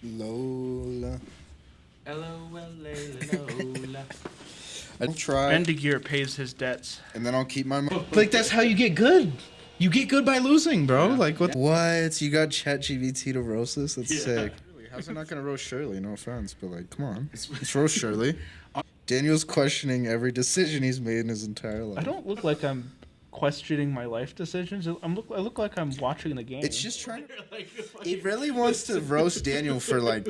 Lola. Lola. I'll try, Bendigear pays his debts. and then I'll keep my Like, that's how you get good. You get good by losing, bro. Yeah. Like, what? What? You got ChatGPT to roast this? That's Yeah. sick. How's it not going to roast Shirley? No offense, but, like, come on. It's roast Shirley. Daniel's questioning every decision he's made in his entire life. I don't look like I'm questioning my life decisions. I look like I'm watching the game. It's just trying to... It really wants to roast Daniel for, like,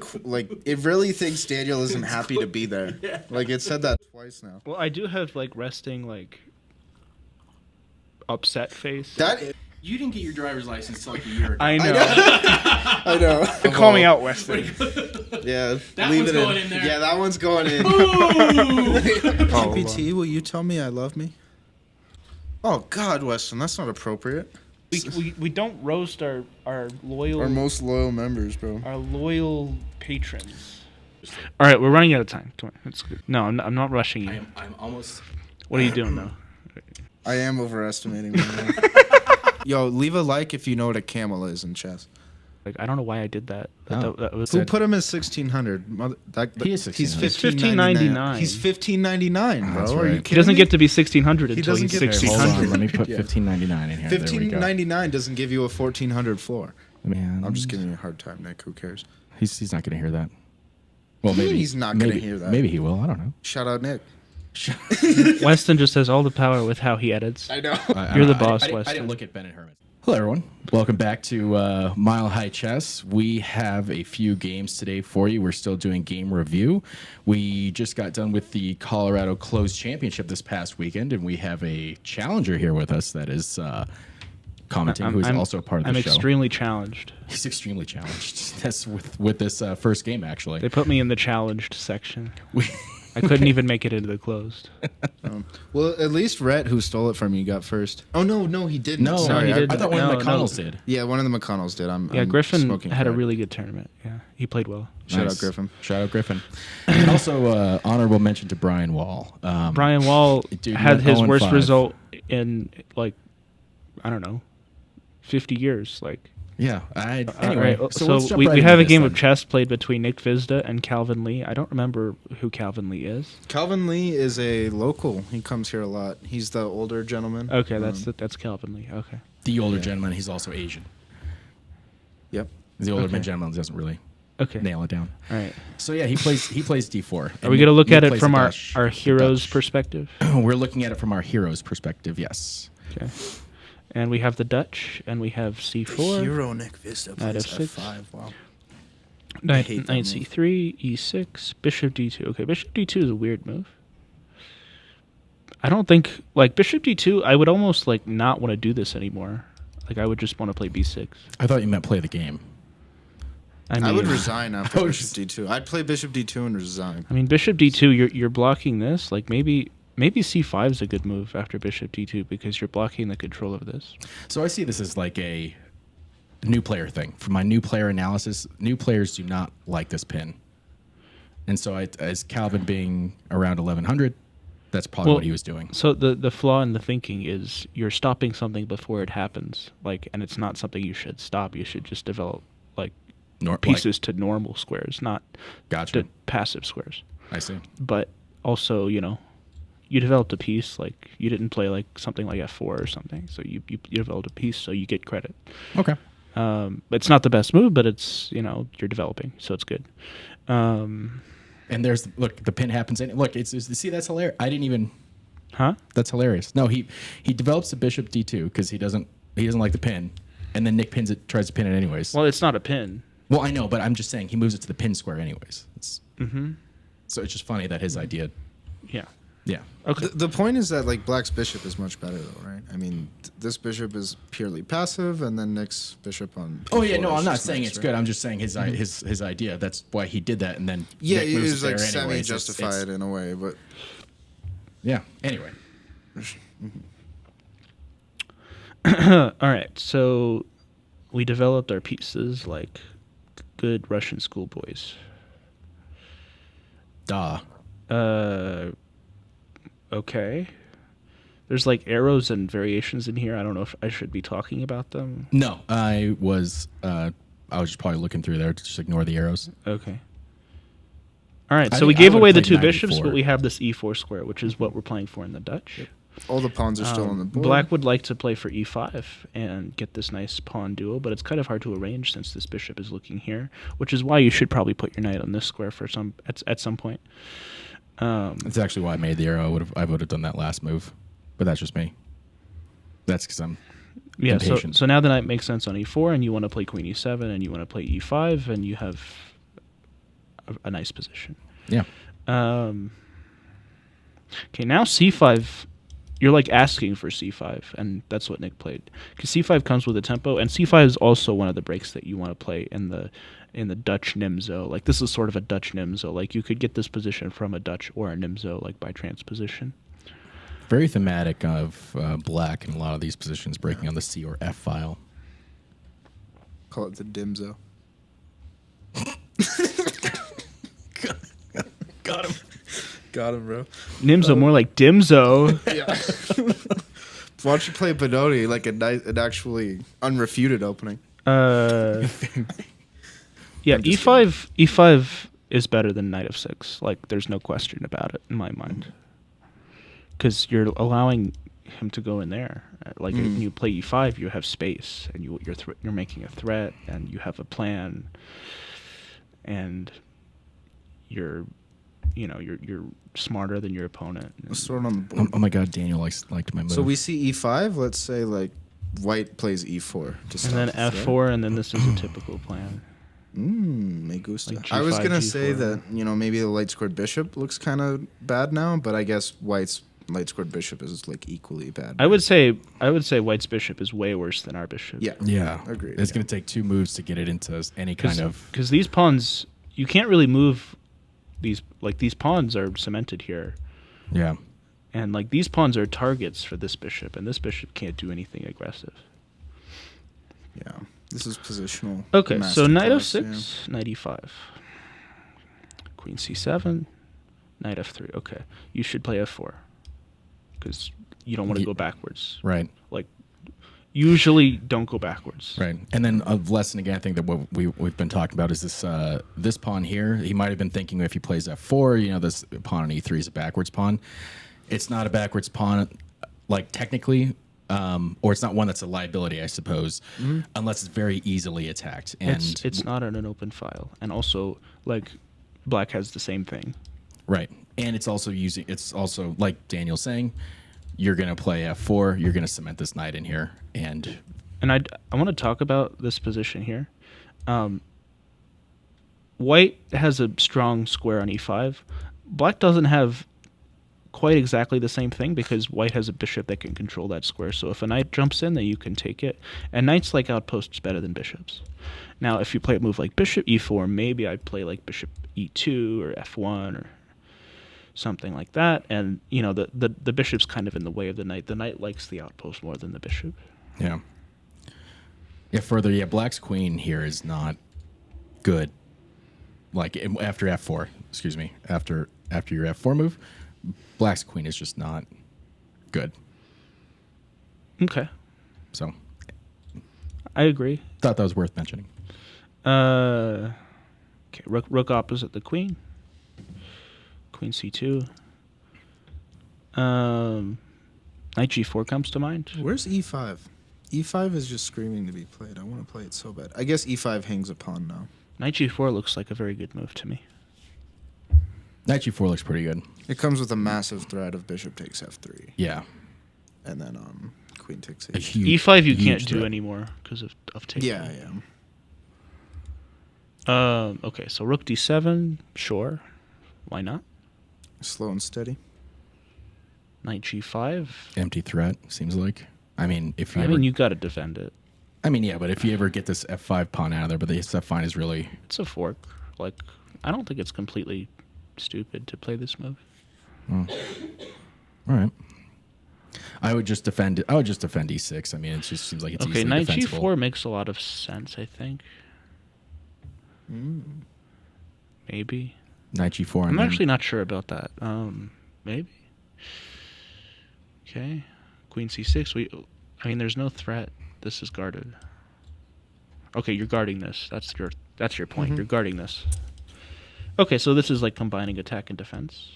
it really thinks Daniel isn't happy to be there. Yeah. Like, it said that twice now. Well, I do have, like, resting, like, upset face. You didn't get your driver's license till like a year ago. I know. I know. Call me out, Weston. Yeah, That leave one's it going in there. Yeah, that one's going in. Oh, GPT, will you tell me I love me? Oh God, Weston, that's not appropriate. we don't roast our loyal Our most loyal members, bro. our loyal patrons. All right, we're running out of time. Come on, it's good. No, I'm not rushing you. I'm almost. What are you doing though? I am overestimating myself. Yo, leave a like if you know what a camel is in chess. Like, I don't know why I did that. Oh. That was Who put him as 1600? He is 1600. He's It's $15.99. He's 15.99, bro. That's Are you right. kidding He doesn't me? get to be 1600 He until doesn't he's get- Okay, hold 1600. on. Let me put Yeah. 15.99 in here. There we go. 1599 doesn't give you a 1400 floor. Man, I'm just giving you a hard time, Nick. Who cares? He's not going to hear that. Well, What do you maybe mean he's not gonna maybe- hear that? Maybe he will. I don't know. Shout out, Nick. Weston just has all the power with how he edits. I know. You're the boss, I Weston. didn't look at Ben and Herman. Hello, everyone. Welcome back to Mile High Chess. We have a few games today for you. We're still doing game review. We just got done with the Colorado Closed Championship this past weekend, and we have a challenger here with us that is commenting, who is also a part of the I'm show. extremely challenged. He's extremely challenged. That's with this first game, actually. They put me in the challenged section. We- I couldn't even make it into the closed. Well, at least Rhett, who stole it from you, got first. Oh no, he didn't. No, Sorry, he I- didn't. I thought one of the No, McConnells no. did. Yeah, one of the McConnells did. I'm Griffin smoking had a crack. really good tournament. Yeah, he played well. Shout Nice. out Griffin. Shout out Griffin. And also, honorable mention to Brian Wall. Brian Wall Dude, had went his 0-5. worst result in, like, I don't know, 50 years. Like, Yeah. Anyway, all right, so, so let's jump we right have into a game this of chess played between Nick Hvizda and Calvin Lee. I don't remember who Calvin Lee is. Calvin Lee is a local. He comes here a lot. He's the older gentleman. Okay, that's Calvin Lee. Okay. The older gentleman, he's also Asian. Yep. The older Okay. gentleman doesn't really Okay. nail it down. All right. So yeah, he plays D4. Are we going to look at it plays from the our Dutch- hero's Dutch. perspective? We're looking at it from our hero's perspective. Yes. Okay. And we have the Dutch, and we have C4. Hero Nick Hvizda Knight plays F6. F5. Wow. Knight hate that move. C3, E6, Bishop D2. Okay, Bishop D2 is a weird move. I don't think, like, Bishop D2, I would almost, like, not want to do this anymore. Like, I would just want to play B6. I thought you meant play the game. I mean, I would resign after I would Bishop D2. I'd play Bishop D2 and resign. Bishop D2, you're blocking this. Like, maybe C5 is a good move after Bishop D2 because you're blocking the control of this. So I see this as like a new player thing. For my new player analysis, new players do not like this pin. And so as Calvin being around 1100, that's probably Well, what he was doing. So the flaw in the thinking is you're stopping something before it happens. Like, and it's not something you should stop. You should just develop, like, pieces to normal squares, not Gotcha. to passive squares. I see. But also, you developed a piece, like, you didn't play, like, something like F4 or something. So you developed a piece, so you get credit. Okay. It's not the best move, but it's, you're developing, so it's good. And there's the pin happens and look, it's see, that's hilarious. I didn't even That's hilarious. No, he develops the Bishop D2 because he doesn't like the pin, and then Nick tries to pin it anyways. Well, it's not a pin. Well, I know, but I'm just saying he moves it to the pin square anyways. So it's just funny that his idea. Yeah. Yeah. Okay. The point is that, like, Black's bishop is much better, though, right? I mean, this bishop is purely passive, and then Nick's bishop on. Oh yeah, P4 no, is I'm not just saying nice, it's right? good. I'm just saying his idea. That's why he did that, and then Yeah, Nick it moves was there like anyways. semi-justified in a way, but Yeah. Anyway. All right. So we developed our pieces like good Russian schoolboys. Duh. Okay. There's like arrows and variations in here. I don't know if I should be talking about them. No, I was. I I was just probably looking through there to just ignore the arrows. Okay. All right, I so we think I gave would've away the played two knight bishops, e4. but we have this e4 square, which is what we're playing for in the Dutch. All the pawns are still on the board. Black would like to play for e5 and get this nice pawn duo, but it's kind of hard to arrange since this bishop is looking here, which is why you should probably put your knight on this square for at some point. That's actually why I made the arrow. I would have done that last move, but that's just me. That's because I'm impatient. So now the knight makes sense on e4, and you want to play queen e7, and you want to play e5, and you have a nice position. Yeah. Okay, now c5. You're like asking for c5, and that's what Nick played. Because c5 comes with a tempo, and c5 is also one of the breaks that you want to play in the Dutch Nimzo. Like, this is sort of a Dutch Nimzo. Like, you could get this position from a Dutch or a Nimzo, like by transposition. Very thematic of black in a lot of these positions, breaking on the C or F file. Call it the Dimzo. Got him. Got him, bro. Nimzo, more like Dimzo. Yeah. Why don't you play Benoni like an actually unrefuted opening? Yeah, just e5 is better than knight of 6. Like, there's no question about it in my mind. Because you're allowing him to go in there. Like, when you play e5, you have space, and you're making a threat, and you have a plan, and you're smarter than your opponent. Let's throw it on the board. Oh my God, Daniel liked my move. So we see e5. Let's say like white plays e4. And then f4, and then this is a typical plan. Me gusta. Like I was G5, gonna say G4. that maybe the light squared bishop looks kind of bad now, but I guess white's light squared bishop is like equally bad. I would say white's bishop is way worse than our bishop. Yeah. Agreed. It's going to take 2 moves to get it into any kind of... Because these pawns, you can't really move these. Like, these pawns are cemented here. Yeah. And, like, these pawns are targets for this bishop, and this bishop can't do anything aggressive. Yeah, this is positional. Okay, so knight of masterclass, 6, knight e5. Queen c7, knight f3. Okay, you should play f4. Because you don't want to go backwards. Right. Like, usually don't go backwards. Right. And then of lesson again, I think that what we've been talking about is this pawn here. He might have been thinking if he plays f4, this pawn on e3 is a backwards pawn. It's not a backwards pawn, like technically, or it's not one that's a liability, I suppose, unless it's very easily attacked. And It's not on an open file. And also, like, black has the same thing. right. And it's also like Daniel's saying, you're going to play f4, you're going to cement this knight in here. And I want to talk about this position here. White has a strong square on e5. Black doesn't have quite exactly the same thing because white has a bishop that can control that square. So if a knight jumps in, then you can take it. And knights like outposts better than bishops. Now, if you play a move like bishop e4, maybe I'd play like bishop e2 or f1 or something like that. And, the bishop's kind of in the way of the knight. The knight likes the outpost more than the bishop. yeah. Black's queen here is not good. Like after f4, excuse me, after your f4 move, black's queen is just not good. Okay. So I agree. thought that was worth mentioning. Okay, rook opposite the queen. Queen c2. Knight g4 comes to mind. Where's e5? E5 is just screaming to be played. I want to play it so bad. I guess e5 hangs a pawn now. Knight g4 looks like a very good move to me. Knight g4 looks pretty good. It comes with a massive threat of bishop takes f3, Yeah. and then queen takes A h. huge, e5 you huge can't do threat. anymore because of taking. Yeah. Okay, so rook d7, sure. Why not? Slow and steady. Knight g5. Empty threat, seems like. I mean, if you I ever, mean, you got to defend it. I mean, yeah, but if you ever get this f5 pawn out of there, but the f5 is really... It's a fork. Like, I don't think it's completely stupid to play this move. All right. I would just defend e6. I mean, it just seems like it's Okay, easily knight defensible. g4 makes a lot of sense, I think. Maybe. Knight g4. I'm and then- actually not sure about that. Maybe. Okay. Queen c6. I mean, there's no threat. This is guarded. Okay, you're guarding this. That's your point. Mhm. You're guarding this. Okay, so this is like combining attack and defense.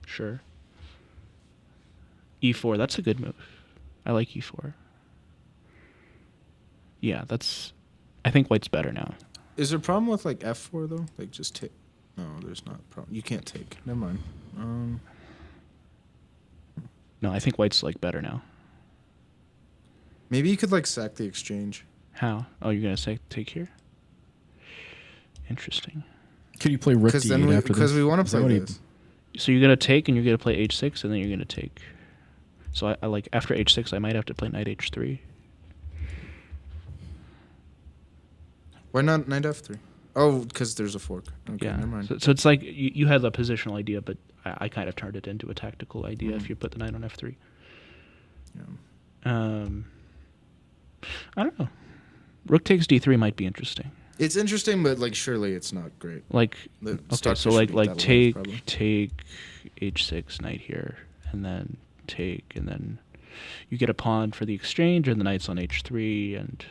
Sure. E4, that's a good move. I like E4. Yeah, I think white's better now. Is there a problem with like F4 though? Like just take. No, there's not a problem. You can't take. Never mind. No, I think white's like better now. Maybe you could like sack the exchange. How? Oh, you're gonna say take here? Interesting. Could you play rook Because d8 then after this? because we want Is to that play what this. So you're gonna take and you're gonna play h6 and then you're gonna take. So I like after h6 I might have to play knight h3. Why not knight F3? Oh, because there's a fork. Okay, Yeah. never mind. So it's like you had a positional idea, but I kind of turned it into a tactical idea if you put the knight on f3. Yeah. I don't know. Rook takes d3 might be interesting. It's interesting, but like surely it's not great. Like The okay, stockfish so should like eat that alive, probably. take h6 knight here, and then take, and then you get a pawn for the exchange, and the knight's on h3, and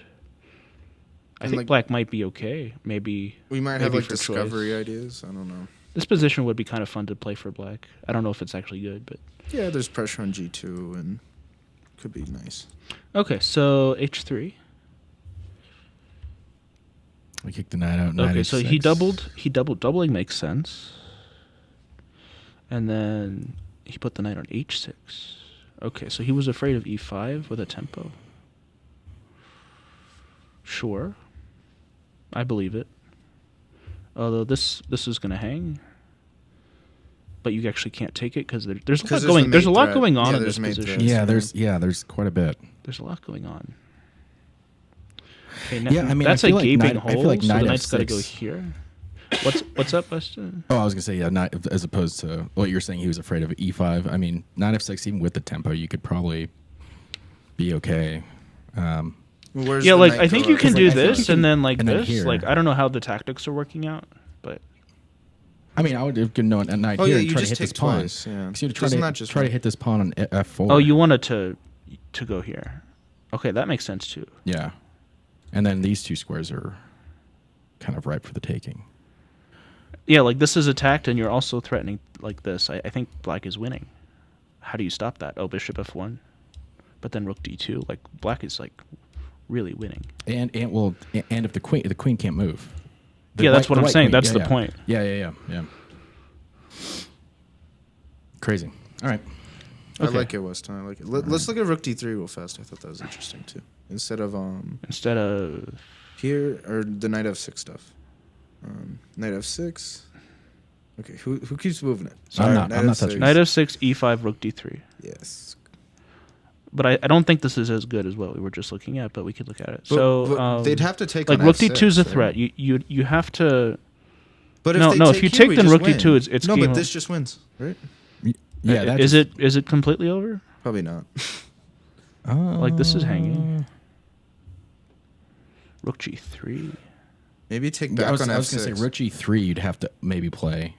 I And, think like, black might be okay. Maybe We might have maybe like for discovery choice. ideas. I don't know. This position would be kind of fun to play for black. I don't know if it's actually good, but Yeah, there's pressure on G2 and could be nice. okay. So h3. We kick the knight out. Knight Okay, so he h6. doubled. Doubling makes sense. And then he put the knight on h6. Okay, so he was afraid of e5 with a tempo. Sure. I believe it. Although this is going to hang. But you actually can't take it because there's a lot going. There's a lot going on in this position. There's quite a bit. There's a lot going on. Okay, Yeah, I mean, that's I a feel like gaping knight- I hole. feel like so the knight knight's got to f6. go here. What's up, Weston? Oh, I was gonna say not as opposed to what you're saying. He was afraid of e5. I mean, knight f6. Even with the tempo, you could probably be okay. Where's Yeah, the like knight I think go you up? can Like, do I think you this can- and then like and then this. here. Like I don't know how the tactics are working out, but I mean, I would have no a knight Oh here yeah, and you try to just hit take this pawn. twice. Yeah. 'Cause you try Doesn't to that just try to win? hit this pawn on f4. oh, you wanted to go here. Okay, that makes sense too. Yeah, and then these two squares are kind of ripe for the taking. Yeah, like this is attacked and you're also threatening like this. I think black is winning. How do you stop that? Oh, bishop f1, but then rook d2. Like black is like really winning. And if the queen can't move. Yeah, that's what the I'm white saying. queen, That's yeah, the yeah. point. Yeah. Crazy. All right. Okay. I like it, Weston. I like it. Let's look at rook d3 real fast. I thought that was interesting too. Instead of here or the knight f6 stuff. Knight f6. Okay, who keeps moving it? I'm not F6. touching knight f6, e5, rook d3. Yes. But I don't think this is as good as what we were just looking at. But we could look at it. But they'd have to take like on rook f6, d2 is a right? threat. You have to. But No, they if you here, take we then just rook win. d2, it's no. game But over. this just wins, right? Yeah. That is it completely over? Probably not. Like this is hanging. Rook g3. Maybe take back I was on going f6. to say rook g3. You'd have to maybe play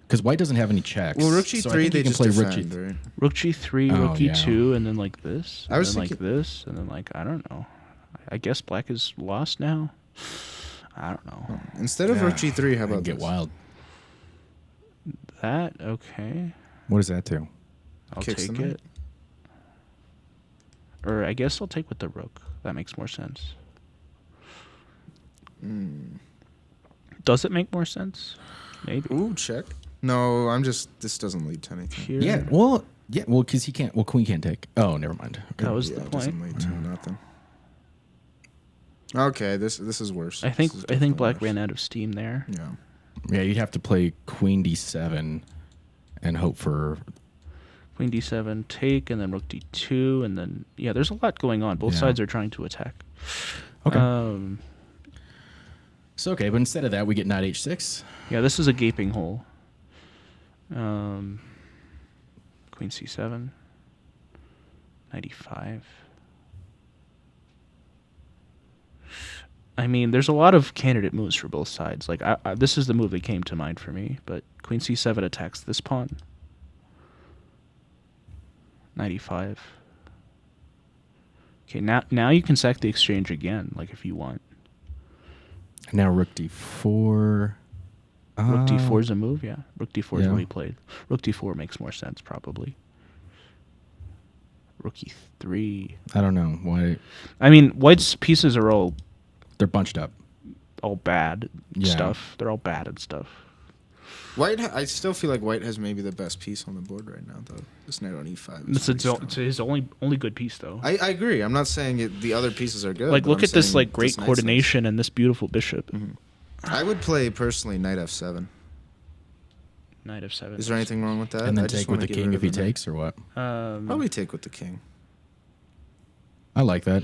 because white doesn't have any checks. Well, rook so I g3 think they you can just play defend, rook right? Rook g3, Oh, rook e2, and then like this. I was and then like thinking- this, and then like I don't know. I guess black is lost now. I don't know. Instead of rook g3, how I can about get this? wild. That okay. What does that do? I'll Kicks the take knight. it. Or I guess I'll take with the rook. That makes more sense. Does it make more sense? Maybe. Ooh, check. No, this doesn't lead to anything. Here. Yeah, because he can't. Well, queen can't take. Oh, never mind. That was the it doesn't point. lead to nothing. Okay, this is worse. I think This is black definitely ran worse. out of steam there. Yeah. Yeah, you'd have to play queen d7 and hope for. Queen d7, take, and then rook d2, and then yeah, there's a lot going on. Both Yeah. sides are trying to attack. Okay. So okay, but instead of that, we get knight h6. Yeah, this is a gaping hole. Queen c7, knight e5. I mean, there's a lot of candidate moves for both sides. Like, this is the move that came to mind for me. But queen c7 attacks this pawn. Knight e5. Okay, now you can sack the exchange again, like if you want. Now rook d4. Rook d4 is a move, yeah. Rook d4 is Yeah. what he played. Rook d4 makes more sense, probably. Rook e3. I don't know why I mean, White's pieces are all they're bunched up. bad Yeah. stuff. They're all bad and stuff. White, I still feel like White has maybe the best piece on the board right now, though. This knight on e5. Is It's his only good piece, though. I agree. I'm not saying the other pieces are good. Like, but look I'm at this saying like great this knight's coordination and this beautiful bishop. nice. I would play personally knight f7. Knight f7. Is there anything wrong with that? And then I just take with wanna the get king rid if he of the knight. takes or what? Probably take with the king. I like that.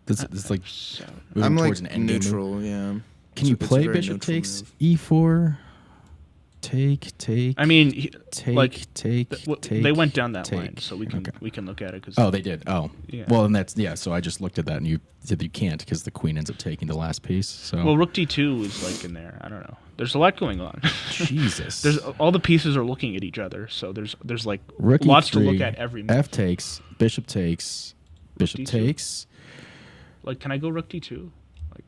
This is like So, moving I'm towards like an endgame move. neutral, yeah. Can you It's a play very bishop neutral takes move. e4? Take. I mean, take. they went down that take. line, so we can Okay. look at it. Cause Oh, they did. Oh, Yeah. Well, and that's So I just looked at that, and you said you can't because the queen ends up taking the last piece. So well, rook d2 is like in there. I don't know. There's a lot going on. Jesus. There's all the pieces are looking at each other, so there's like Rook lots to e3, look at every move. F takes, bishop takes, bishop D2. takes. Like, can I go rook d2? Like,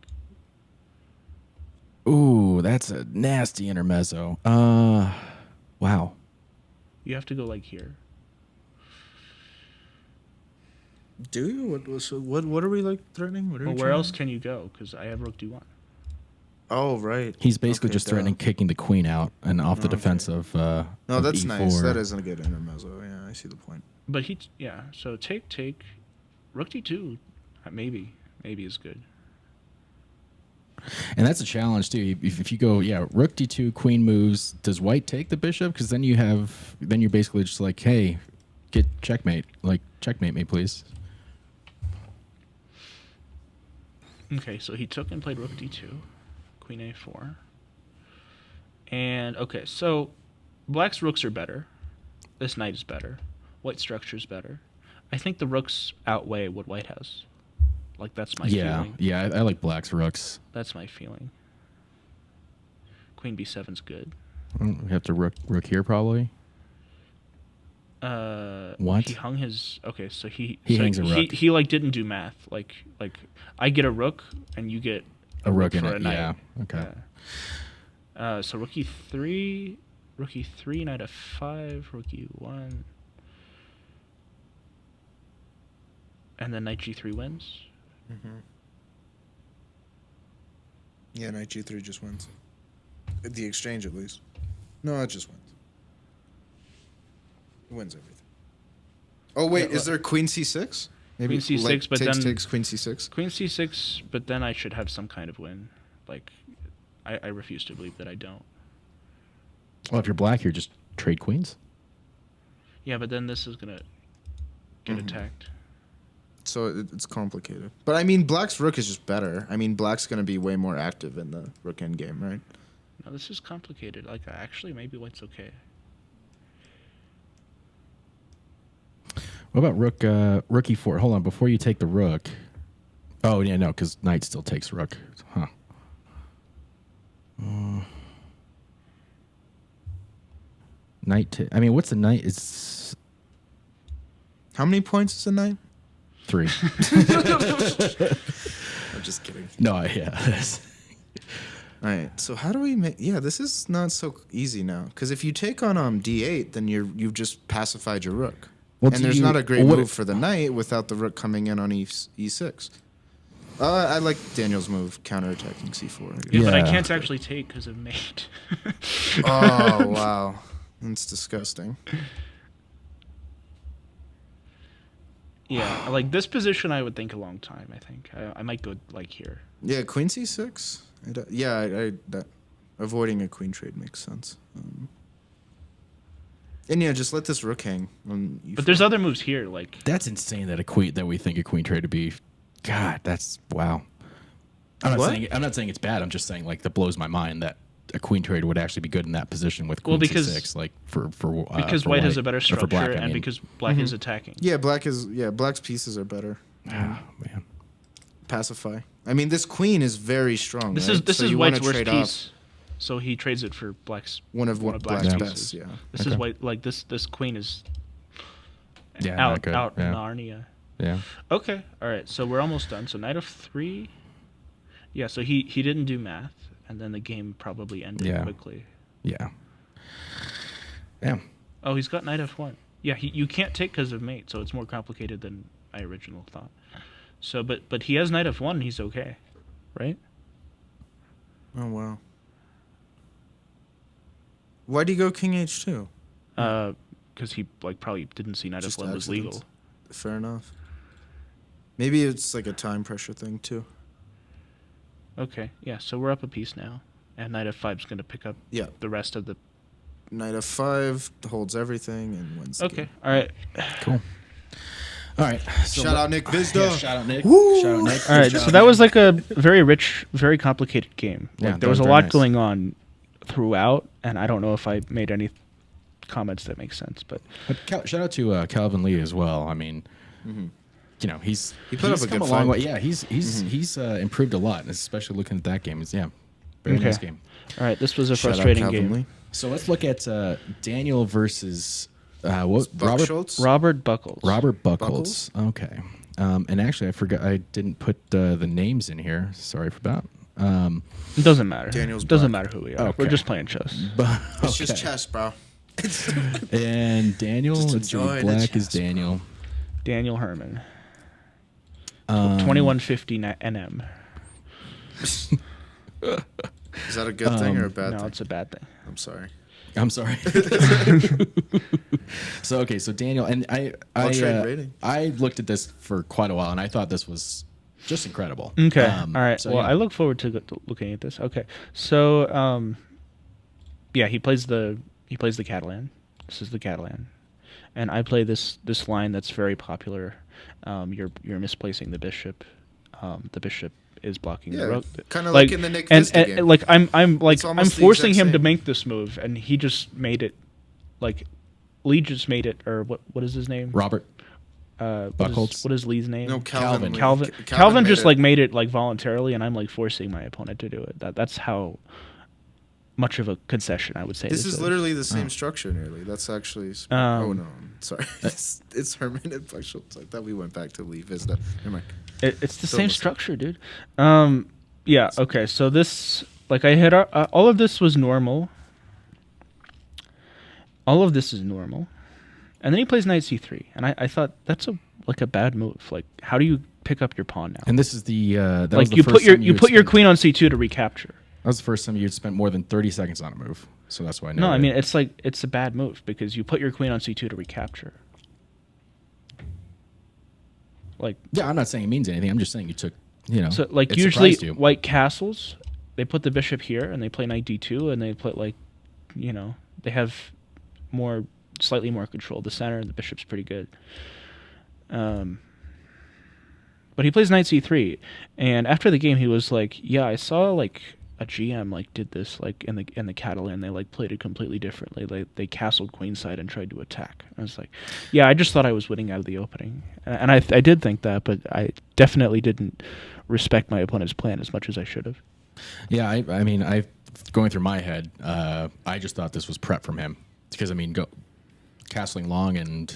Ooh, that's a nasty intermezzo. Wow. you have to go like here. Do you? What are we like threatening? What are Well, we where trying else to- can you go? Because I have rook d1. Oh, right. He's basically Okay, just duh. threatening kicking the queen out and off the Okay. defense of. No, of that's E4. nice. That isn't a good intermezzo. Yeah, I see the point. But yeah. So take rook d2. Maybe is good. And that's a challenge too. If you go, rook d2, queen moves. Does white take the bishop? Because then you're basically just like, hey, get checkmate. Like checkmate me, please. Okay, so he took and played rook d2, queen a4. And okay, so black's rooks are better. This knight is better. White structure is better. I think the rooks outweigh what white has. Like, that's my feeling. Yeah, I like black's rooks. That's my feeling. Queen b7's good. We have to rook here probably. What? He hung his. Okay, so he hangs a rook. He like didn't do math. Like I get a rook and you get A rook in for it, a knight. yeah, okay. So rook e3, knight f5, rook e1, and then knight g3 wins. Yeah, knight g3 just wins. The exchange, at least. No, it just wins. It wins everything. Oh, wait, Yeah, is there queen c6? Maybe Queen c6, like, but then takes queen c6. Queen c6, but then I should have some kind of win. Like, I refuse to believe that I don't. Well, if you're black here, just trade queens. Yeah, but then this is gonna get attacked. So it's complicated. But I mean, black's rook is just better. I mean, black's going to be way more active in the rook endgame, right? No, this is complicated. Like, actually, maybe white's okay. What about rook e4? Hold on, before you take the rook. Oh yeah, no, because knight still takes rook. Huh. I mean, what's the knight? It's How many points is a knight? 3. I'm just kidding. No, yeah. All right. So how do we make? Yeah, this is not so easy now. Because if you take on d8, then you've just pacified your rook. Well, and do there's you- not a great well, what- move for the knight without the rook coming in on e6. I like Daniel's move, counterattacking c4. Yeah, but I Yeah. can't actually take because of mate. Oh wow, that's disgusting. Yeah, like this position, I would think a long time. I think I might go like here. Yeah, queen c6. That avoiding a queen trade makes sense. And yeah, just let this rook hang. On e4. But there's other moves here, like That's insane that we think a queen trade would be. God, that's wow. I'm not saying it's bad. I'm just saying like that blows my mind that a queen trade would actually be good in that position with queen because- c6. Like for because for white has a better or for structure black, I and mean. because black is attacking. Yeah, black's pieces are better. Oh, man. Pacify. I mean, this queen is very strong. This right? is So is you wanna white's worst trade piece. So he trades it for black's One of black's black's pieces. best. Yeah. This Okay. is white. Like this queen is Yeah, not out good. out Yeah. Narnia. Yeah. Okay, all right. So we're almost done. So knight of 3. Yeah, so he didn't do math, and then the game probably ended quickly. Yeah. Yeah. Oh, he's got knight f1. Yeah, you can't take because of mate, so it's more complicated than I originally thought. So, but he has knight f1, and he's okay, right? Oh wow. Why'd he go king h2? Because he probably didn't see knight Just f1 was legal. accident. Fair enough. Maybe it's like a time pressure thing too. Okay, yeah. So we're up a piece now, and knight f5 is going to pick up the rest of the. Knight f5 holds everything and wins. The game. All right. Cool. All right. So Shout out Nick Hvizda. Yeah, shout out Nick. Woo! Shout out Nick. All right, so that was like a very rich, very complicated game. Yeah, There was a lot going on throughout, and I don't know if I made any comments that make sense. But shout out to Calvin Lee as well. I mean, you know, he put up a come good a long fight. way. Yeah, he's improved a lot, especially looking at that game. It's very nice game. All right, this was a Shout out frustrating Calvin game. Lee. So let's look at Daniel versus what Buccholz? Robert Buccholz. Robert Buccholz. Okay. And actually, I forgot I didn't put the names in here. Sorry for that. It doesn't matter. Daniel's doesn't black. matter who we are. Okay. We're just playing chess. It's just chess, bro. And Daniel, Just let's see, enjoy the black chess, is Daniel. Daniel Herman. 2150 NM. Is that a good thing or a bad No, thing? it's a bad thing. I'm sorry. I'm sorry. So Daniel and I'll trade rating. I looked at this for quite a while, and I thought this was just incredible. Okay. All right. So, well, yeah. I look forward to looking at this. Okay. So, he plays the Catalan. This is the Catalan, and I play this line that's very popular. You're misplacing the bishop. The bishop is blocking the rook. Kind of like in the Nick and Hvizda game. like I'm It's I'm almost the forcing exact him to same. make this move, and he just made it. Like, Lee just made it, or what is his name? Robert Buccholz. What is Lee's name? No, Calvin. Calvin made just it. made it like voluntarily, and I'm like forcing my opponent to do it. That's how much of a concession I would say. This is literally the same structure nearly. That's actually. Oh no, sorry. it's Herman and Buccholz. I thought we went back to Lee Hvizda. Never mind. It's the So same almost- structure, dude. Yeah. Okay. So this, like, I hit all of this was normal. All of this is normal, and then he plays knight c3, and I thought that's a bad move. Like, how do you pick up your pawn now? And this is the that was Like, the you first put your time you had put your spent- queen on c2 to recapture. That was the first time you'd spent more than 30 seconds on a move. So that's why I know. No, I mean it's a bad move because you put your queen on c2 to recapture. Like, yeah, I'm not saying it means anything. I'm just saying you took, so like it usually surprised you. white castles, they put the bishop here and they play knight d2 and they put they have slightly more control of the center and the bishop's pretty good. But he plays knight c3, and after the game he was like, yeah, I saw like a GM like did this like in the Catalan. They like played it completely differently. Like they castled queenside and tried to attack. I was like, yeah, I just thought I was winning out of the opening, and I did think that, but I definitely didn't respect my opponent's plan as much as I should have. Yeah, I mean, going through my head, I just thought this was prep from him because I mean, castling long and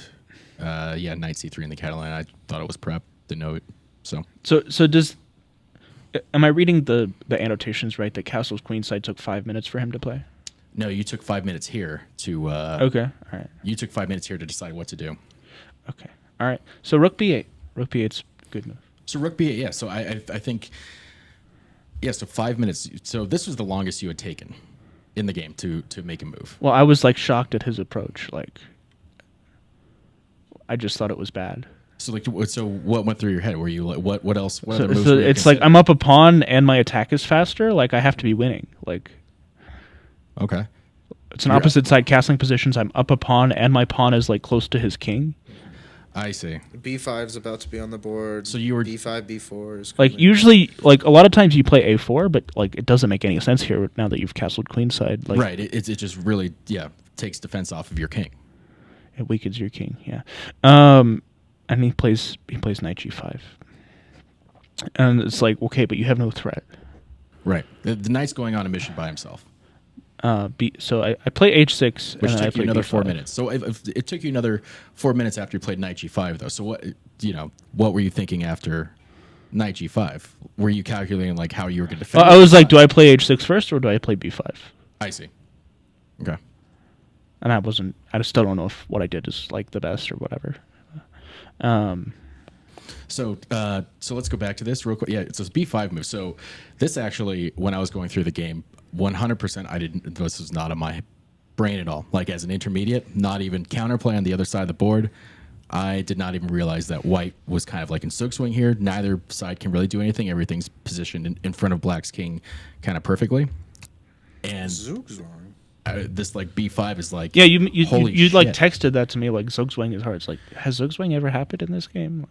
knight c3 in the Catalan. I thought it was prep. Didn't know it. So does. Am I reading the annotations right that castle's queenside took 5 minutes for him to play? No, you took 5 minutes here to. Okay, all right. You took 5 minutes here to decide what to do. Okay, all right. So rook b8. Rook b8's a good move. So rook b8, yeah. So I think. Yeah, so 5 minutes. So this was the longest you had taken in the game to make a move. Well, I was like shocked at his approach. Like, I just thought it was bad. So what went through your head? Were you like, what else? What So, other moves so were you it's like considering? I'm up a pawn and my attack is faster. Like I have to be winning. Like Okay. it's an opposite side castling positions. I'm up a pawn and my pawn is like close to his king. I see. B5 is about to be on the board. So you were- B5, B4 is Like coming. usually, like a lot of times you play a4, but like it doesn't make any sense here now that you've castled queenside. Like, Right. It just really takes defense off of your king. It weakens your king. Yeah. And he plays knight g5. And it's like, okay, but you have no threat. Right. The knight's going on a mission by himself, So I play h6, which and then I took you play another b5. 4 minutes. So if it took you another 4 minutes after you played knight g5, though. So what were you thinking after knight g5? Were you calculating like how you were going to defend? I was like, do I play h6 first or do I play b5? I see. Okay. And I still don't know if what I did is like the best or whatever. So let's go back to this real quick. Yeah, it's this b5 move. So this actually, when I was going through the game, 100% this was not on my brain at all. Like as an intermediate, not even counterplay on the other side of the board. I did not even realize that white was kind of like in soak swing here. Neither side can really do anything. Everything's positioned in front of black's king kind of perfectly. And this like b5 is like, Yeah, you like shit. texted that to me like Zugzwang is hard. It's like, has Zugzwang ever happened in this game?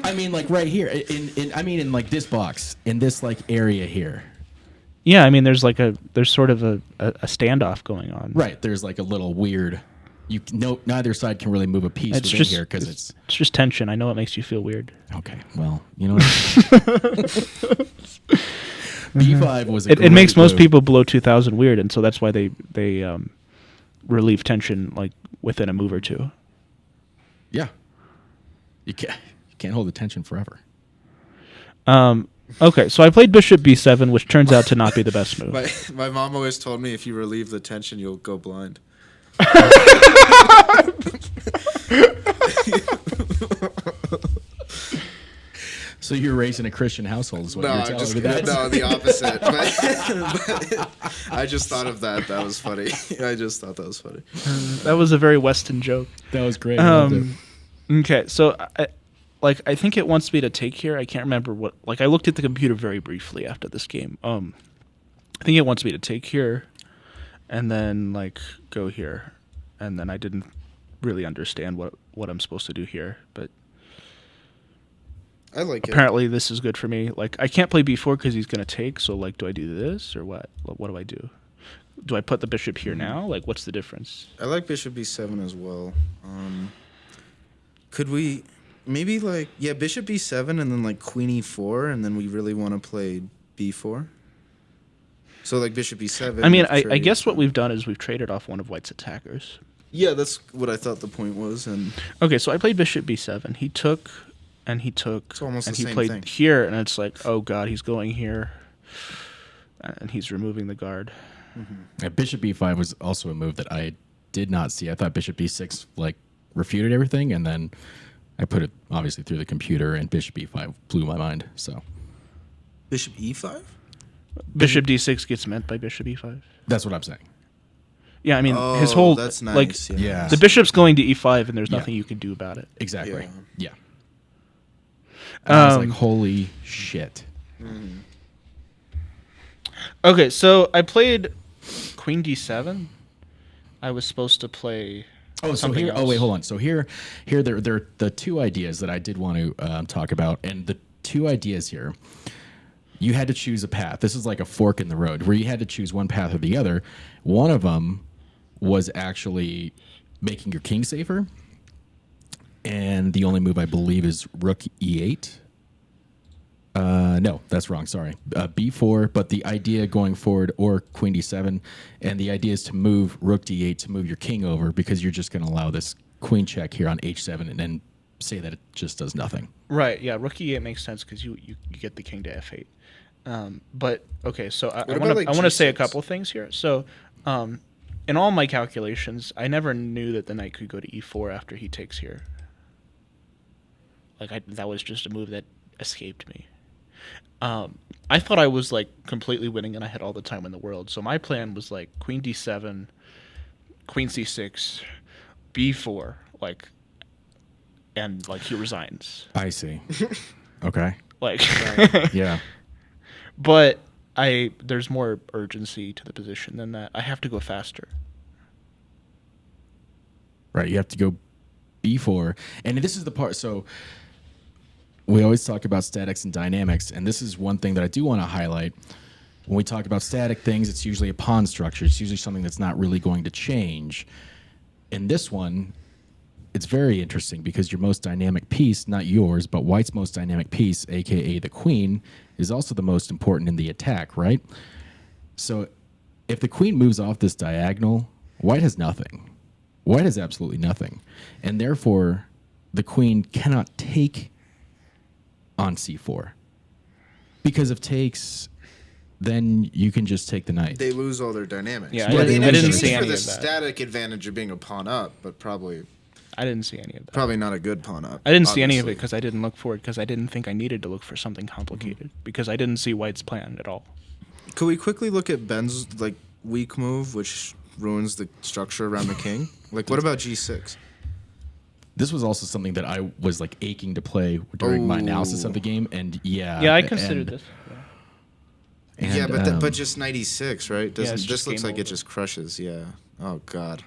I mean, like right here, in like this box, in this like area here. Yeah, I mean, there's sort of a standoff going on. Right, there's like a little weird. Neither side can really move a piece It's within just here because it's just tension. I know it makes you feel weird. okay. Well, you know, b5 was. It makes most people below 2,000 weird, and so that's why they relieve tension like within a move or two. Yeah, you can't hold the tension forever. Okay, so I played bishop b7, which turns out to not be the best move. My mom always told me if you relieve the tension, you'll go blind. So you're raised in a Christian household, is what you're telling me. No, the opposite. But I just thought of that. That was funny. I just thought that was funny. That was a very Weston joke. That was great. I loved it. Okay, so I think it wants me to take here. I can't remember what. Like I looked at the computer very briefly after this game. I think it wants me to take here, and then like go here, and then I didn't really understand what I'm supposed to do here, but I like it. apparently this is good for me. Like I can't play b4 because he's gonna take. So like, do I do this or what? What do I do? Do I put the bishop here now? Like, what's the difference? I like bishop b7 as well. Could we maybe like bishop b7 and then like queen e4 and then we really want to play b4? So like bishop e7. I mean, I guess what we've done is we've traded off one of white's attackers. Yeah, that's what I thought the point was. And Okay, so I played bishop b7. He took, and he took, It's almost and the he same played thing. here, and it's like, oh god, he's going here, and he's removing the guard. Yeah, bishop b5 was also a move that I did not see. I thought bishop b6 like refuted everything, and then I put it obviously through the computer, and bishop b5 blew my mind. So bishop e5? Bishop d6 gets meant by bishop e5. that's what I'm saying. Yeah, I mean, Oh, his whole that's like nice. Yeah. the bishop's going to e5, and there's Yeah. nothing you can do about it. Exactly. Yeah. Yeah. And I was Um, like, holy shit. Okay, so I played queen d7. I was supposed to play. Oh, so something here. else. Oh, wait, hold on. So here, there are the two ideas that I did want to talk about, and the two ideas here. You had to choose a path. This is like a fork in the road where you had to choose one path or the other. One of them was actually making your king safer, and the only move I believe is rook e8. No, that's wrong. Sorry, b4. But the idea going forward, or queen d7, and the idea is to move rook d8 to move your king over because you're just going to allow this queen check here on h7 and then say that it just does nothing. Right, yeah, rook e8 makes sense because you get the king to f8. But okay, so I about, want to like, I want to say a G6? couple things here. So, in all my calculations, I never knew that the knight could go to e4 after he takes here. Like that was just a move that escaped me. I thought I was like completely winning and I had all the time in the world. So my plan was like queen d7, queen c6, b4, like, and like he resigns. I see. Okay. Like, Yeah. but there's more urgency to the position than that. I have to go faster. Right. You have to go b4. And this is the part. So we always talk about statics and dynamics. And this is one thing that I do want to highlight. When we talk about static things, it's usually a pawn structure. It's usually something that's not really going to change. In this one, it's very interesting because your most dynamic piece, not yours, but white's most dynamic piece, aka the queen, is also the most important in the attack, right? So if the queen moves off this diagonal, white has nothing. White has absolutely nothing. And therefore, the queen cannot take on c4. Because if takes, then you can just take the knight. They lose all their dynamics. Yeah, Well, I didn't in see exchange any for the of that. static advantage of being a pawn up, but probably I didn't see any of that. probably not a good pawn up. I didn't see any of it obviously. because I didn't look for it because I didn't think I needed to look for something complicated because I didn't see White's plan at all. Could we quickly look at Ben's like weak move, which ruins the structure around the king? Like, what about G6? This was also something that I was like aching to play during my analysis of the game, and Yeah, I considered this. Yeah. And, yeah, but just 96, right? Doesn't it's this just looks game like it over. just crushes? Yeah. Oh God.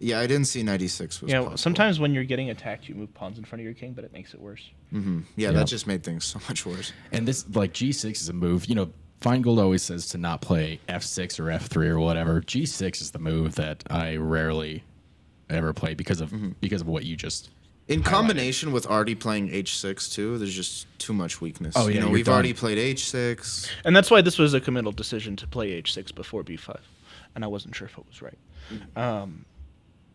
Yeah, I didn't see 96 was Yeah, possible. sometimes when you're getting attacked, you move pawns in front of your king, but it makes it worse. Yeah, that just made things so much worse. And this, like, G6 is a move. You know, Feingold always says to not play F6 or F3 or whatever. G6 is the move that I rarely ever play because of what you just. In combination with already playing H6 too, there's just too much weakness. Oh, yeah, you know, you're we've done. already played H6. And that's why this was a committal decision to play h6 before b5, and I wasn't sure if it was right.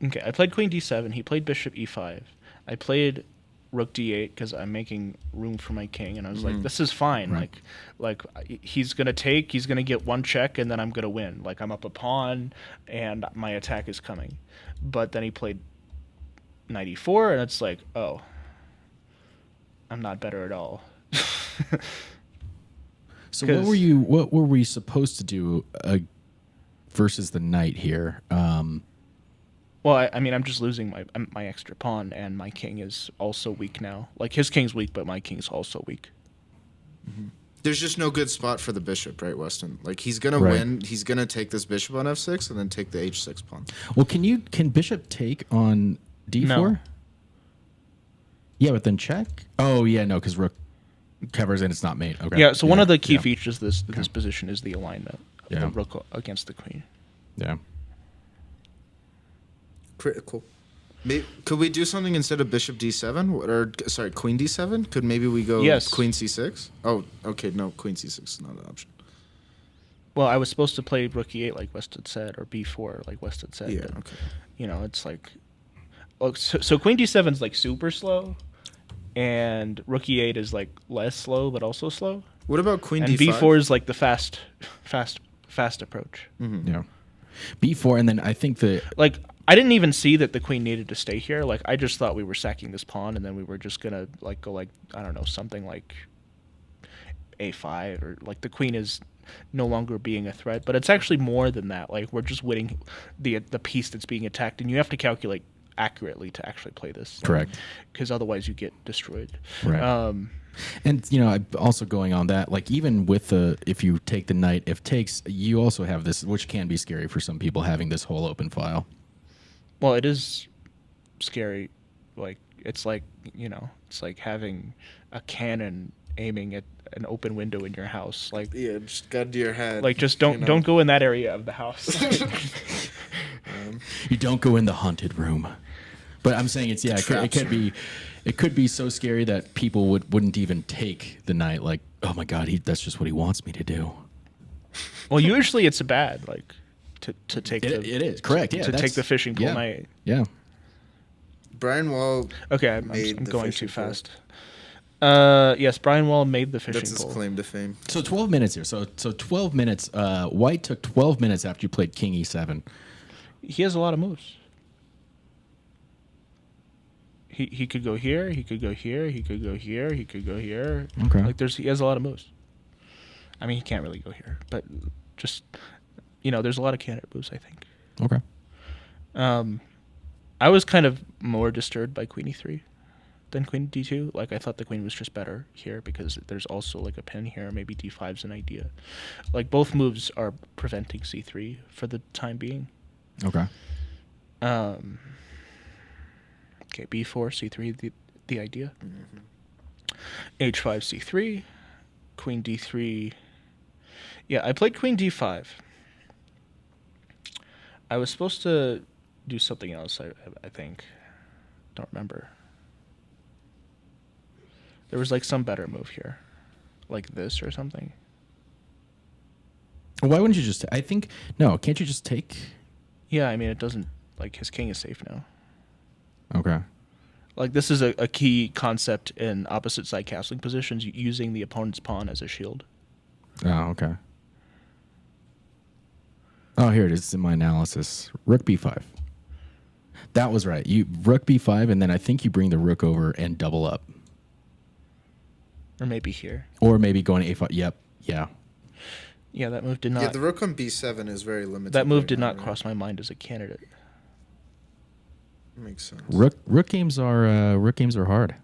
Okay, I played queen d7. He played bishop e5. I played rook d8 because I'm making room for my king, and I was like, this is fine. Right. Like he's gonna take, he's gonna get one check, and then I'm gonna win. Like I'm up a pawn, and my attack is coming. But then he played knight e4, and it's like, oh, I'm not better at all. So what were we supposed to do versus the knight here? Well, I mean, I'm just losing my extra pawn, and my king is also weak now. Like, his king's weak, but my king's also weak. There's just no good spot for the bishop, right, Weston? Like he's gonna Right. win. He's gonna take this bishop on F6 and then take the H6 pawn. Well, can bishop take on D4? No. Yeah, but then check. Oh yeah, no, because rook covers and it's not mate. Okay. Yeah, so one of the key yeah. features of this position is the alignment of Yeah. the rook against the queen. Yeah. Critical. Could we do something instead of bishop d7 or sorry, queen d7? Could maybe we go Yes. queen c6? Oh, okay, no, queen c6 is not an option. Well, I was supposed to play rook e8 like Weston said, or b4 like Weston said. Yeah, but, okay. You know, it's like... Well, so queen d7 is like super slow, and rook e8 is like less slow, but also slow. What about queen And d5? b4 is like the fast approach. Yeah. B4, and then I think the Like, I didn't even see that the queen needed to stay here. Like, I just thought we were sacking this pawn, and then we were just gonna like go like, I don't know, something like a5, or like the queen is no longer being a threat. But it's actually more than that. Like, we're just winning the piece that's being attacked, and you have to calculate accurately to actually play this. Correct. Because otherwise you get destroyed. Right. And you know, also going on that, like even with if you take the knight, if takes, you also have this, which can be scary for some people, having this whole open file. Well, it is scary. Like, it's like, you know, it's like having a cannon aiming at an open window in your house. Like, Yeah, just gun to your head. like just don't go in that area of the house. You don't go in the haunted room. But I'm saying it's it could be so scary that people wouldn't even take the knight. Like, oh my god, that's just what he wants me to do. Well, usually it's bad, like to take It is correct. Yeah, to take the fishing pole yeah. knight. Yeah. Brian Wall. Okay, I'm Made the going fishing too pole. fast. Yes, Brian Wall made the fishing That's his pole. claim to fame. So 12 minutes here. So 12 minutes. White took 12 minutes after you played King E7. He has a lot of moves. He could go here. He could go here. He could go here. He could go here. Okay. Like he has a lot of moves. I mean, he can't really go here, but just there's a lot of candidate moves, I think. Okay. I was kind of more disturbed by Queen E3 than Queen D2. Like, I thought the Queen was just better here because there's also like a pin here. Maybe D5's an idea. Like, both moves are preventing C3 for the time being. Okay. Okay, B4, C3, the idea. H5, C3, Queen D3. Yeah, I played Queen D5. I was supposed to do something else, I think. Don't remember. There was like some better move here. Like this or something. Why wouldn't you just... I think... No, can't you just take... Yeah, I mean, it doesn't... Like, his king is safe now. Okay. Like, this is a key concept in opposite side castling positions, using the opponent's pawn as a shield. Oh, okay. Oh, here it is in my analysis. Rook b5. That was right. You rook b5, and then I think you bring the rook over and double up. Or maybe here. Or maybe going to a5. Yep. Yeah. Yeah, that move did not. Yeah, the rook on b7 is very limited. That move right did now, not right? cross my mind as a candidate. Makes sense. Rook games are hard.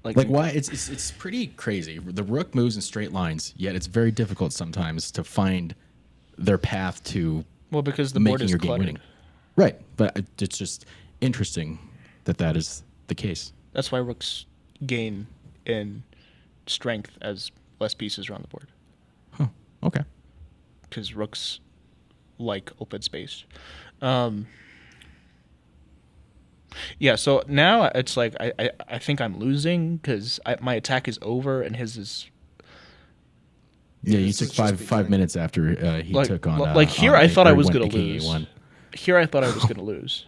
Like Why? It's pretty crazy. The rook moves in straight lines, yet it's very difficult sometimes to find their path to well, because the board making is your game cluttered. winning. Right, but it's just interesting that is the case. That's why rooks gain in strength as less pieces are on the board. Huh. Okay. Because rooks like open space. Yeah, so now it's like I think I'm losing because my attack is over and his is Yeah, you this took is just five beginning. minutes after he like, took on. like here on I thought I or was went going to to king lose. A1. Here I thought I was going to lose.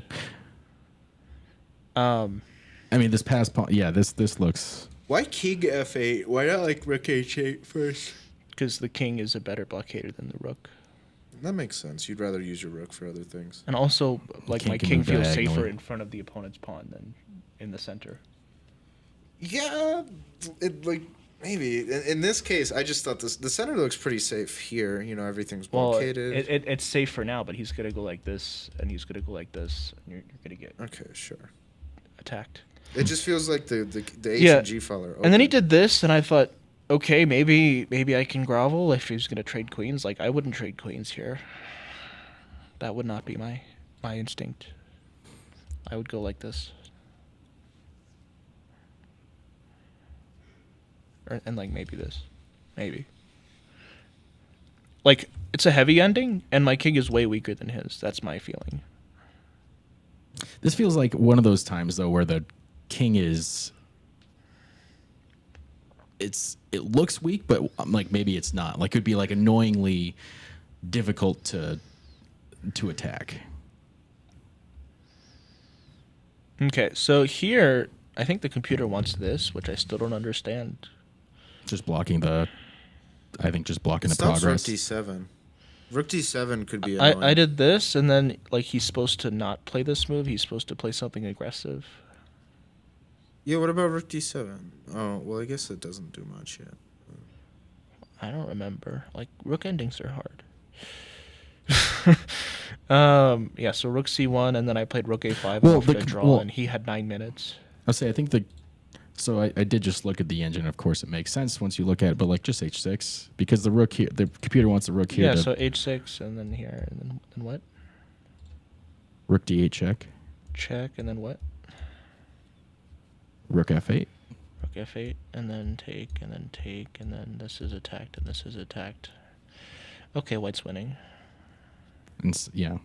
I mean, this past pawn. Yeah, this looks. Why king f8? Why not like rook h8 first? Because the king is a better blockader than the rook. That makes sense. You'd rather use your rook for other things. And also, like, king my can king move feels diagonally. safer in front of the opponent's pawn than in the center. Yeah, maybe in this case, I just thought the center looks pretty safe here. You know, everything's Well, blockaded. it's safe for now, but he's going to go like this, and he's going to go like this, and you're going to get Okay, sure. attacked. It just feels like the H Yeah, and G file are open. And then he did this, and I thought, okay, maybe I can grovel if he's going to trade queens. Like, I wouldn't trade queens here. That would not be my instinct. I would go like this. And like maybe this. Maybe. Like, it's a heavy ending, and my king is way weaker than his. That's my feeling. This feels like one of those times though where the king is. It looks weak, but like maybe it's not. Like it would be like annoyingly difficult to attack. Okay, so here, I think the computer wants this, which I still don't understand. Just blocking the. I think just blocking the Stops progress. rook d7. Rook d7 could be annoying. I did this, and then like he's supposed to not play this move. He's supposed to play something aggressive. Yeah, what about rook d7? Oh, well, I guess it doesn't do much yet. I don't remember. Like, rook endings are hard. Yeah, so rook c1, and then I played rook a5 Well, off the draw, and he had 9 minutes. I'll say I think the. So I did just look at the engine. Of course, it makes sense once you look at it, but like just h6 because the rook here, the computer wants the rook here. Yeah, to so h6, and then here, and then what? rook d8 check, Check, and then what? rook f8. Rook f8, and then take, and then take, and then this is attacked, and this is attacked. Okay, white's winning. And yeah.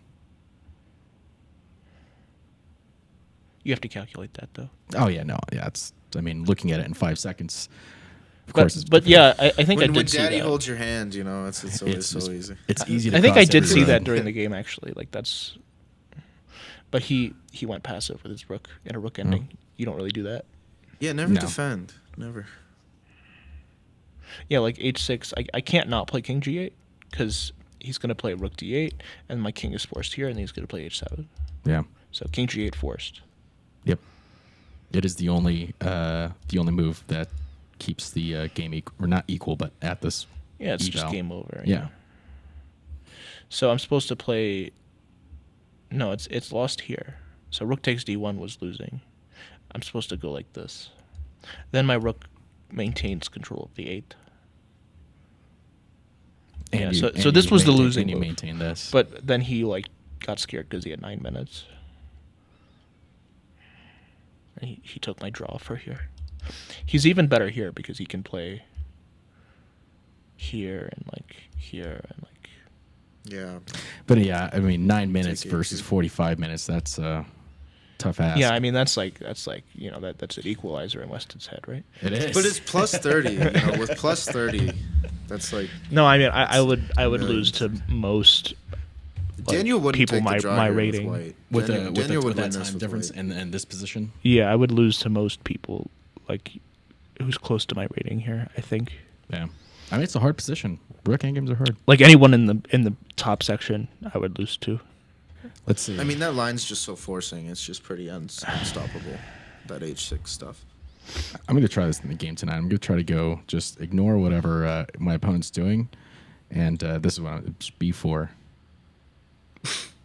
You have to calculate that, though. Oh yeah, no, yeah. It's. I mean, looking at it in 5 seconds. Of course, it's But difficult. yeah, I think I When did see daddy that. holds your hand, you know, it's always so easy. It's easy. To I think I cross did see every that line. during the game, actually. Like, that's... But he went passive with his rook in a rook ending. You don't really do that. Yeah, never No. defend. Never. Yeah, like h6. I can't not play king g8 because he's going to play rook d8, and my king is forced here, and he's going to play h7. Yeah. So king g8 forced. Yep. It is the only move that keeps the game equal, or not equal, but at this. Yeah, it's just eval. game over. Yeah. So I'm supposed to play... No, it's lost here. So rook takes d1 was losing. I'm supposed to go like this. Then my rook maintains control of the 8th. And Yeah, you- so and this you was the maintain- losing and you move. maintain this. But then he like got scared because he had 9 minutes. And he took my draw for here. He's even better here because he can play here and like here and like... Yeah. But yeah, I mean, 9 minutes Take it versus easy. 45 minutes. That's a tough ask. Yeah, I mean that's like you know that's an equalizer in Weston's head, right? it is. But it's plus 30. You know, with plus 30, that's like No, I mean I would millions. lose to most like, Daniel wouldn't people take my the draw my here rating. with white. with Daniel would that win this time with difference white. and this position. Yeah, I would lose to most people like who's close to my rating here, I think. Yeah. I mean, it's a hard position. Rook endgames are hard. Like anyone in the top section, I would lose to. Let's see. I mean, that line's just so forcing. It's just pretty unstoppable. That H6 stuff. I'm going to try this in the game tonight. I'm going to try to go just ignore whatever my opponent's doing. And this is what it's B4.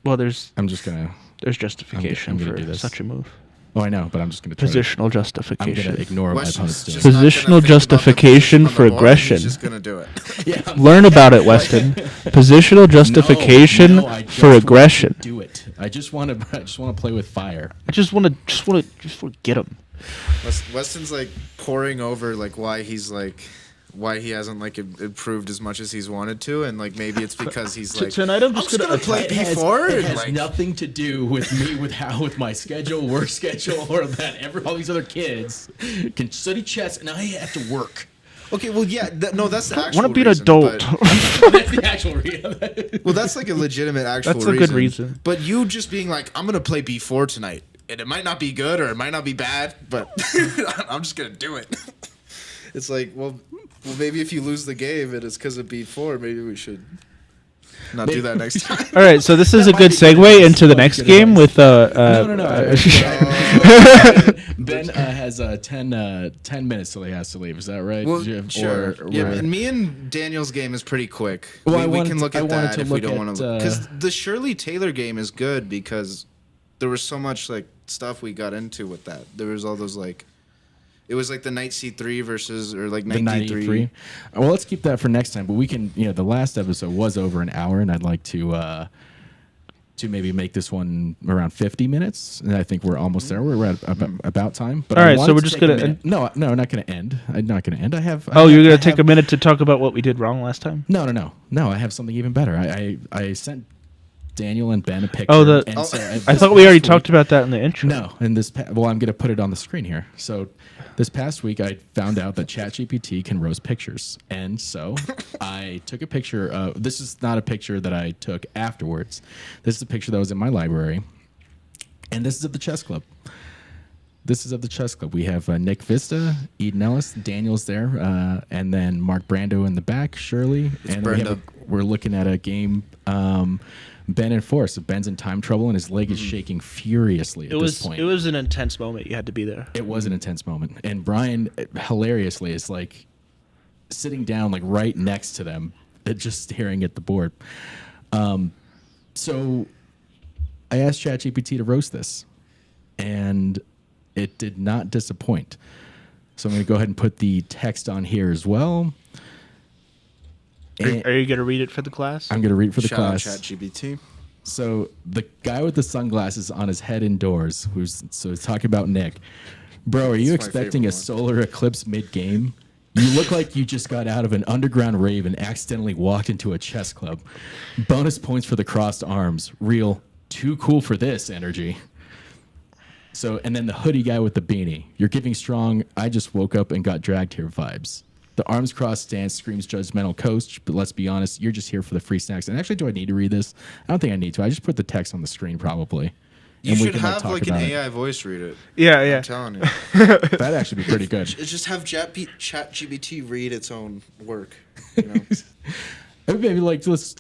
Well, I'm just going to... there's justification I'm gonna for do this. such a move. Oh, I know, but I'm just going to try Positional I'm justification. going to ignore what my opponent's doing. just not gonna Positional think about the justification position on for the board, aggression. He's just gonna do it. Yeah. Learn about it, Weston. Positional justification No, I just for want to aggression. do it. I just want to play with fire. I just want to get him. Weston's like pouring over like why he hasn't like improved as much as he's wanted to, and like maybe it's because he's like Tonight I'm just gonna play It has, B4. it and, has like, nothing to do with me, with my schedule, work schedule, or that all these other kids can study chess and I have to work. okay, well, yeah, no, that's the actual Want to be an reason, adult? That's the actual reason. Well, that's like a legitimate actual That's a good reason. But you just being like, I'm gonna play B4 tonight, and it might not be good or it might not be bad, but I'm just gonna do it. It's like, well, maybe if you lose the game and it's because of B4, maybe we should not do that next time. All right, so this is a might good be good segue advice. into the Might be next good game advice. with No. Ben has 10 minutes till he has to leave. Is that right? Well, Jeff? sure. Or Yeah, we're- and me and Daniel's game is pretty quick. Well, I we wanted can to- look I at wanted that to if we look don't at, want to. Because the Shirley Taylor game is good because there was so much like stuff we got into with that. There was all those like, it was like the knight C3 versus or like the knight 93. D3. Well, let's keep that for next time. But we can, the last episode was over an hour, and I'd like to maybe make this one around 50 minutes. And I think we're almost there. We're at about time. But All I right, so wanted we're to just take a gonna minute. No, I'm not going to end. I'm not going to end. I have. oh, you're I gonna take have- a minute to talk about what we did wrong last time. No. I have something even better. I sent Daniel and Ben a picture. Oh, and so I thought we already talked about that in the intro. No, and well, I'm going to put it on the screen here. So, this past week, I found out that ChatGPT can roast pictures, and so I took a picture. This is not a picture that I took afterwards. This is a picture that was in my library, and this is of the chess club. We have Nick Hvizda, Eden Ellis, Daniel's there, and then Mark Brando in the back, Shirley, and Brenda. we're looking at a game. Ben in force. So Ben's in time trouble, and his leg is shaking furiously at this point. It was an intense moment. You had to be there. It was an intense moment, and Brian hilariously is like sitting down, like right next to them, just staring at the board. So I asked ChatGPT to roast this, and it did not disappoint. So I'm going to go ahead and put the text on here as well. And Are you gonna read it for the class? I'm going to read it for the Shout out class. ChatGPT. So the guy with the sunglasses on his head indoors, he's talking about Nick. Bro, are you That's my expecting favorite a one. solar eclipse mid-game? You look like you just got out of an underground rave and accidentally walked into a chess club. Bonus points for the crossed arms. Real, too cool for this energy. So, and then the hoodie guy with the beanie. You're giving strong, I just woke up and got dragged here vibes. The arms crossed stance screams judgmental coach, but let's be honest, you're just here for the free snacks. And actually, do I need to read this? I don't think I need to. I just put the text on the screen probably. You And we should can, have talk like an about it. AI voice read it. Yeah, I'm telling you. That'd actually be pretty good. Just have ChatGPT read its own work. You know? Maybe like let's.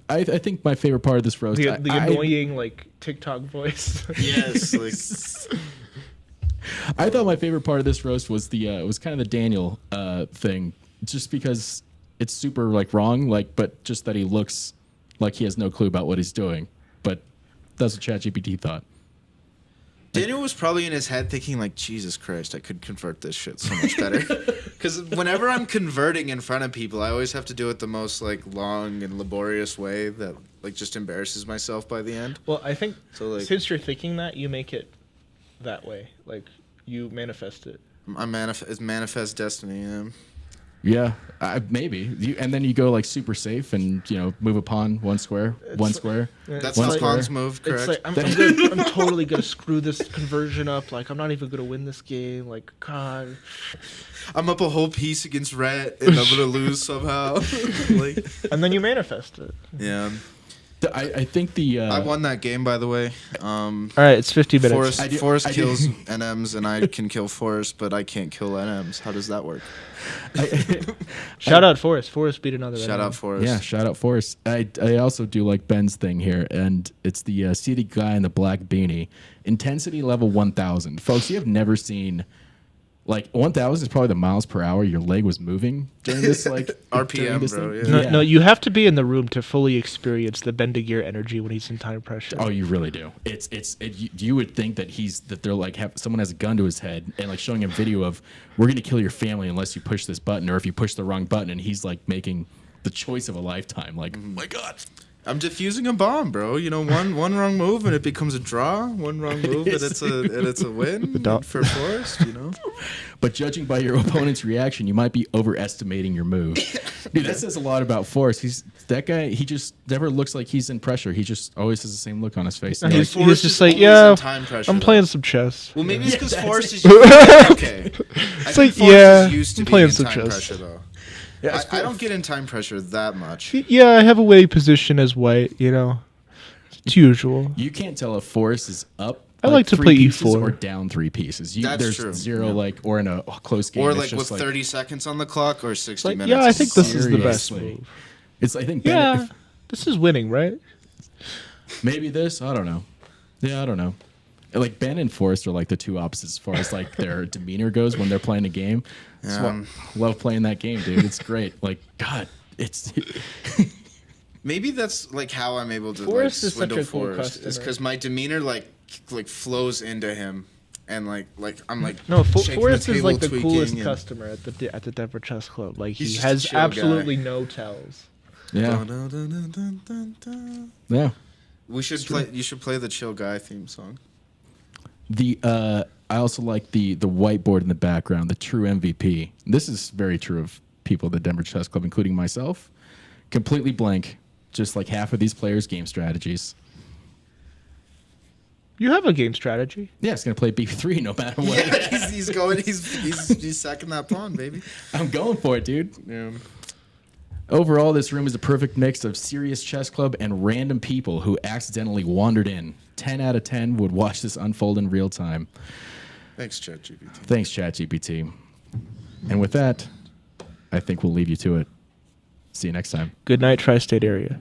I think my favorite part of this roast. the I- annoying like TikTok voice. Yes, like I thought my favorite part of this roast was was kind of the Daniel thing, just because it's super like wrong, but just that he looks like he has no clue about what he's doing. But that's what ChatGPT thought. Daniel was probably in his head thinking like, Jesus Christ, I could convert this shit so much better. Because whenever I'm converting in front of people, I always have to do it the most like long and laborious way that like just embarrasses myself by the end. Well, I think So, like- since you're thinking that, you make it that way. Like you manifest it. It's manifest destiny. Yeah. Yeah, maybe. And then you go like super safe and move a pawn one square. That's One how square. pawns move, correct? It's like I'm totally gonna screw this conversion up. Like I'm not even gonna win this game. Like God. I'm up a whole piece against red, and I'm gonna lose somehow. Like, And then you manifest it. yeah. I think the I won that game, by the way. All right, it's 50 minutes. Forrest kills NMs, and I can kill Forrest, but I can't kill NMs. How does that work? Shout out Forrest. Forrest beat another. Shout out Forrest. Yeah, shout out Forrest. I also do like Ben's thing here, and it's the seated guy in the black beanie. Intensity level 1,000. Folks, you have never seen... Like 1,000 is probably the miles per hour your leg was moving during this RPM, bro. thing. Yeah. No, you have to be in the room to fully experience the Bendigear energy when he's in time pressure. Oh, you really do. You would think that they're like someone has a gun to his head and like showing a video of we're gonna kill your family unless you push this button, or if you push the wrong button, and he's like making the choice of a lifetime. Like, oh my God. I'm defusing a bomb, bro. You know, one wrong move and it becomes a draw. One wrong move and it's a win for Forrest. You know. But judging by your opponent's reaction, you might be overestimating your move. Dude, that says a lot about Forrest. That guy. He just never looks like he's in pressure. He just always has the same look on his face. He's Forrest just is like, always yeah, in time pressure, I'm though. playing some chess. Well, maybe it's because that's Forrest is okay. It's like, yeah, I'm playing some time chess. pressure though. Yeah, I don't get in time pressure that much. Yeah, I have a winning position as white. You know, it's usual. You can't tell if Forrest is up. I like to 3 play pieces E4. or down 3 pieces. That's there's true. zero or in a close game. Or it's like just with 30 seconds on the clock or 60 Like, minutes. yeah, I think this is the best Seriously. move. It's I think Yeah, this is winning, right? maybe this. I don't know. Yeah, I don't know. Like Ben and Forrest are like the two opposites as far as like their demeanor goes when they're playing a game. Love playing that game, dude. It's great. Like God, it's. Maybe that's like how I'm able to Forrest like is such swindle a cool Forrest. Is customer. because my demeanor like flows into him, and like I'm like No, shaking Forrest the is table, like the tweaking, coolest and- customer at the Denver Chess Club. Like He's he just a has chill guy. absolutely no tells. Yeah, Dun, dun, dun, dun, dun, dun. yeah. We should play. You should play the chill guy theme song. I also like the whiteboard in the background, the true MVP. This is very true of people at the Denver Chess Club, including myself. Completely blank, just like half of these players' game strategies. You have a game strategy. Yeah, it's gonna play B3 no matter what. he's going. He's sacking that pawn, baby. I'm going for it, dude. Yeah. Overall, this room is a perfect mix of serious chess club and random people who accidentally wandered in. 10 out of 10 would watch this unfold in real time. Thanks, ChatGPT. Thanks, ChatGPT. And with that, I think we'll leave you to it. See you next time. Good night, tri-state area.